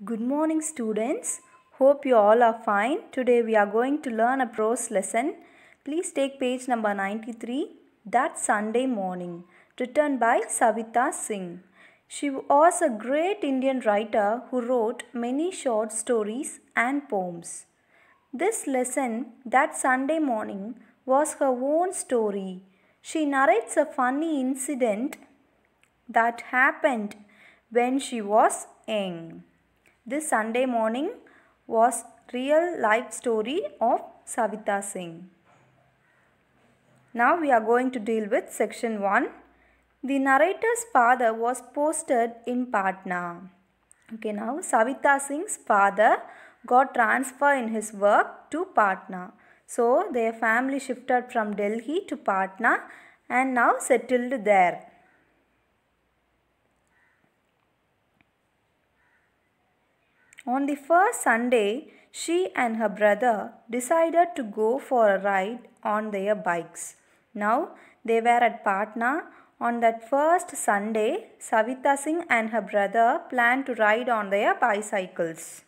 Good morning, students. Hope you all are fine. Today we are going to learn a prose lesson. Please take page number 93, That Sunday Morning, written by Savita Singh. She was a great Indian writer who wrote many short stories and poems. This lesson, That Sunday Morning, was her own story. She narrates a funny incident that happened when she was young. This Sunday morning was real life story of Savita Singh. Now we are going to deal with section 1. The narrator's father was posted in Patna. Okay, now Savita Singh's father got transfer in his work to Patna. So their family shifted from Delhi to Patna and now settled there. On the first Sunday, she and her brother decided to go for a ride on their bikes. Now, they were at Patna. On that first Sunday, Savita Singh and her brother planned to ride on their bicycles.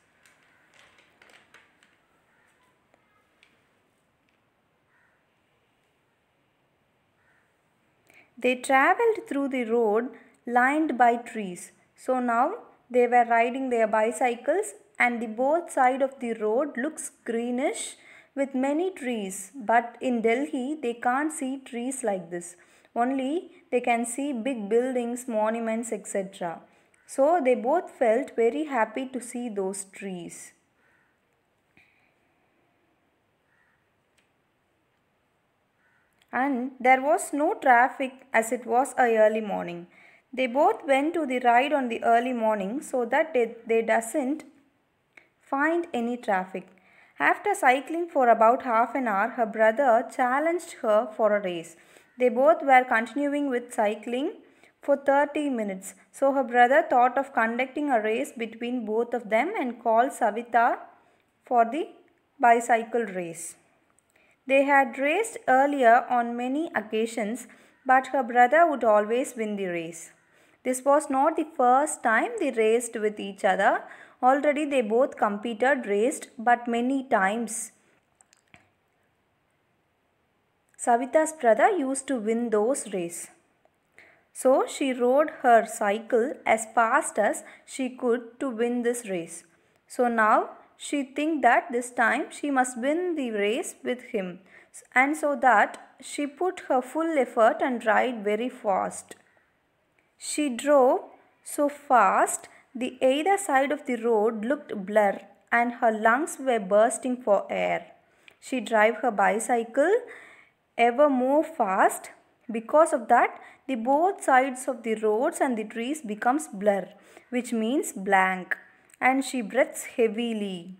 They travelled through the road lined by trees. So now they were riding their bicycles and the both side of the road looks greenish with many trees. But in Delhi they can't see trees like this. Only they can see big buildings, monuments, etc. So they both felt very happy to see those trees. And there was no traffic as it was a early morning. They both went to the ride on the early morning so that they doesn't find any traffic. After cycling for about half an hour, her brother challenged her for a race. They both were continuing with cycling for 30 minutes. So her brother thought of conducting a race between both of them and called Savita for the bicycle race. They had raced earlier on many occasions, but her brother would always win the race. This was not the first time they raced with each other. Already they both competed, raced, but many times. Savita's brother used to win those races. So she rode her cycle as fast as she could to win this race. So now she thinks that this time she must win the race with him, and so that she put her full effort and ride very fast. She drove so fast the either side of the road looked blur and her lungs were bursting for air. She drove her bicycle ever more fast. Because of that, the both sides of the roads and the trees becomes blur, which means blank, and she breathes heavily.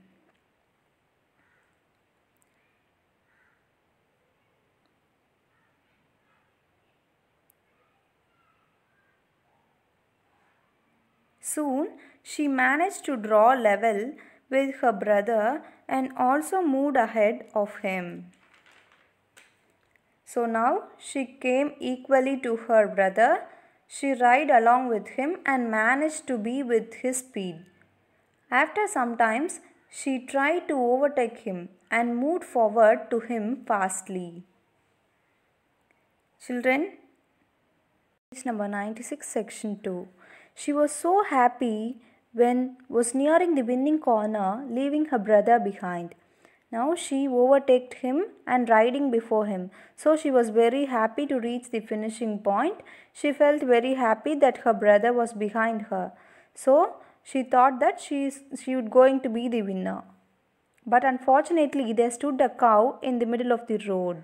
Soon she managed to draw level with her brother and also moved ahead of him. So now she came equally to her brother. She rode along with him and managed to be with his speed. After some time, she tried to overtake him and moved forward to him fastly. Children, page number 96, section 2. She was so happy when was nearing the winning corner, leaving her brother behind. Now she overtaked him and riding before him. So she was very happy to reach the finishing point. She felt very happy that her brother was behind her. So she thought that she would going to be the winner. But unfortunately there stood a cow in the middle of the road.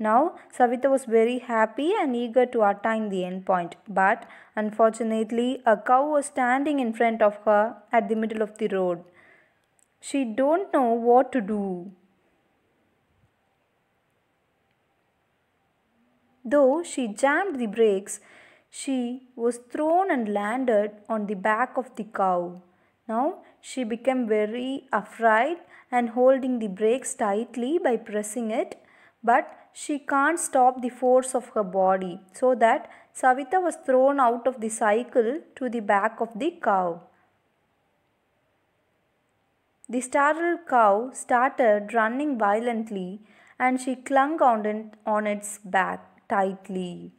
Now Savita was very happy and eager to attain the end point. But unfortunately a cow was standing in front of her at the middle of the road. She don't know what to do. Though she jammed the brakes, she was thrown and landed on the back of the cow. Now she became very afraid and holding the brakes tightly by pressing it, but she can't stop the force of her body, so that Savita was thrown out of the cycle to the back of the cow. The startled cow started running violently and she clung on its back tightly.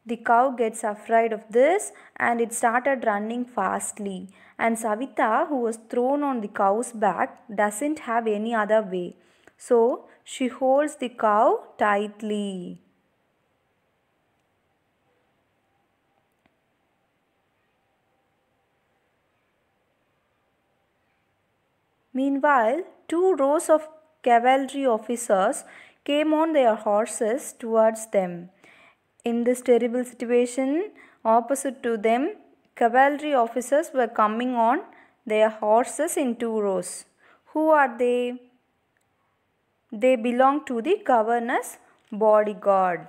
The cow gets afraid of this and it started running fastly. And Savita, who was thrown on the cow's back, doesn't have any other way. So she holds the cow tightly. Meanwhile, two rows of cavalry officers came on their horses towards them. In this terrible situation, opposite to them, cavalry officers were coming on their horses in two rows. Who are they? They belong to the governor's bodyguard.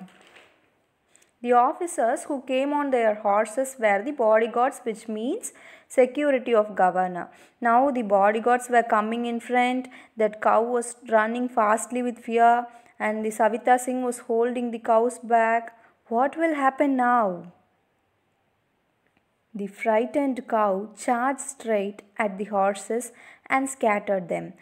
The officers who came on their horses were the bodyguards, which means security of governor. Now the bodyguards were coming in front. That cow was running fastly with fear and the Savita Singh was holding the cow's back. What will happen now? The frightened cow charged straight at the horses and scattered them.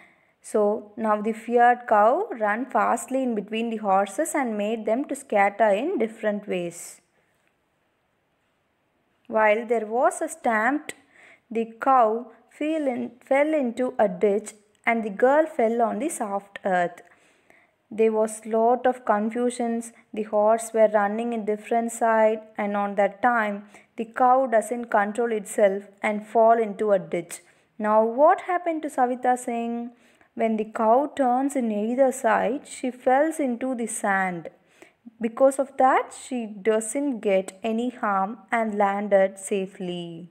So now the feared cow ran fastly in between the horses and made them to scatter in different ways. While there was a stampede, the cow fell into a ditch and the girl fell on the soft earth. There was lot of confusions. The horse were running in different side and on that time the cow doesn't control itself and fall into a ditch. Now what happened to Savita Singh? When the cow turns in either side, she falls into the sand. Because of that, she doesn't get any harm and landed safely.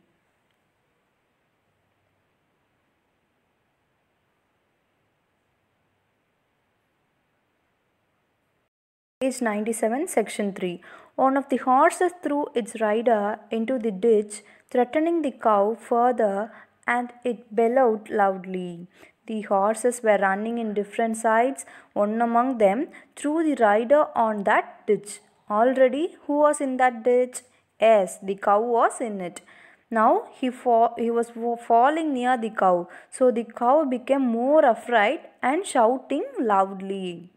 Page 97, section 3. One of the horses threw its rider into the ditch, threatening the cow further, and it bellowed loudly. The horses were running in different sides. One among them threw the rider on that ditch. Already, who was in that ditch? Yes, the cow was in it. Now he was falling near the cow. So the cow became more afraid and shouting loudly.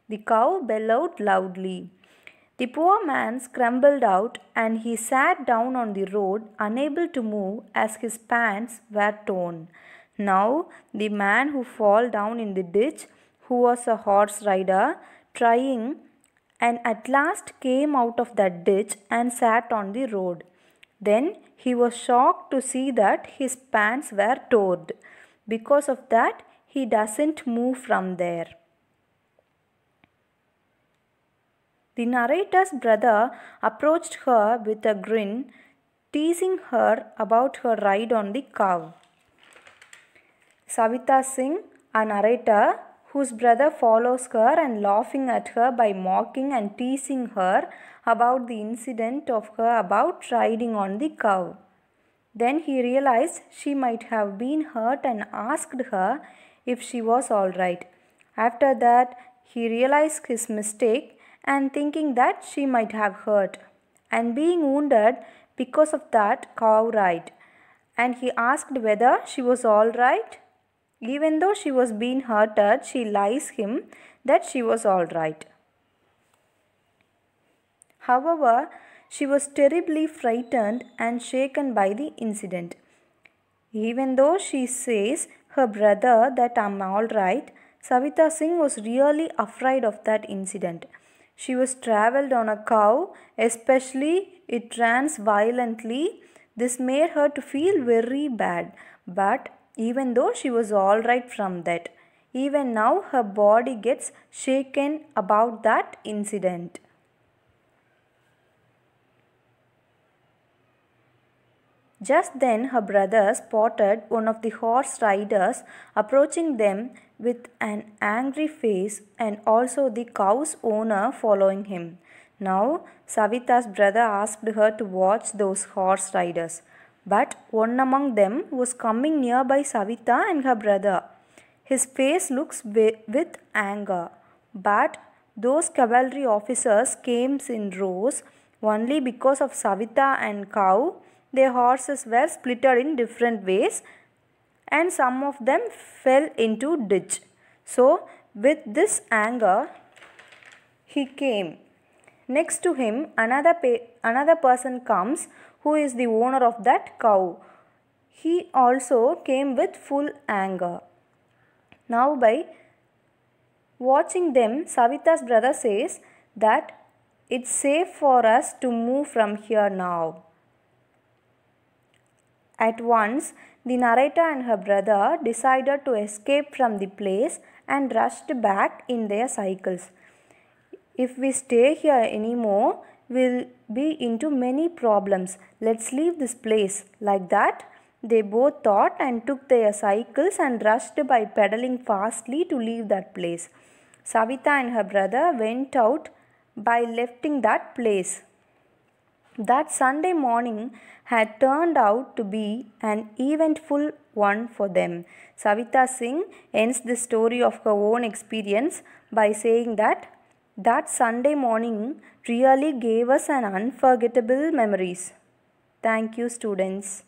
The cow bellowed loudly. The poor man scrambled out and he sat down on the road, unable to move as his pants were torn. Now the man who fell down in the ditch, who was a horse rider, trying and at last came out of that ditch and sat on the road. Then he was shocked to see that his pants were torn. Because of that, he doesn't move from there. The narrator's brother approached her with a grin, teasing her about her ride on the cow. Savita Singh, a narrator, whose brother follows her and laughing at her by mocking and teasing her about the incident of her about riding on the cow. Then he realized she might have been hurt and asked her if she was all right. After that, he realized his mistake and thinking that she might have hurt and being wounded because of that cow ride. And he asked whether she was all right. Even though she was being hurted, she lies him that she was all right. However, she was terribly frightened and shaken by the incident. Even though she says her brother that I'm all right, Savita Singh was really afraid of that incident. She was travelled on a cow, especially it runs violently. This made her to feel very bad. But even though she was all right from that, even now her body gets shaken about that incident. Just then her brother spotted one of the horse riders approaching them with an angry face and also the cow's owner following him. Now Savita's brother asked her to watch those horse riders. But one among them was coming nearby Savita and her brother. His face looks with anger. But those cavalry officers came in rows only because of Savita and cow. Their horses were splitted in different ways and some of them fell into ditch. So with this anger, he came. Next to him, another person comes who is the owner of that cow. He also came with full anger. Now by watching them, Savita's brother says that it's safe for us to move from here now. At once, the narrator and her brother decided to escape from the place and rushed back in their cycles. If we stay here anymore, we'll be into many problems. Let's leave this place. Like that, they both thought and took their cycles and rushed by pedaling fastly to leave that place. Savita and her brother went out by leaving that place. That Sunday morning had turned out to be an eventful one for them. Savita Singh ends the story of her own experience by saying that Sunday morning really gave us an unforgettable memories. Thank you, students.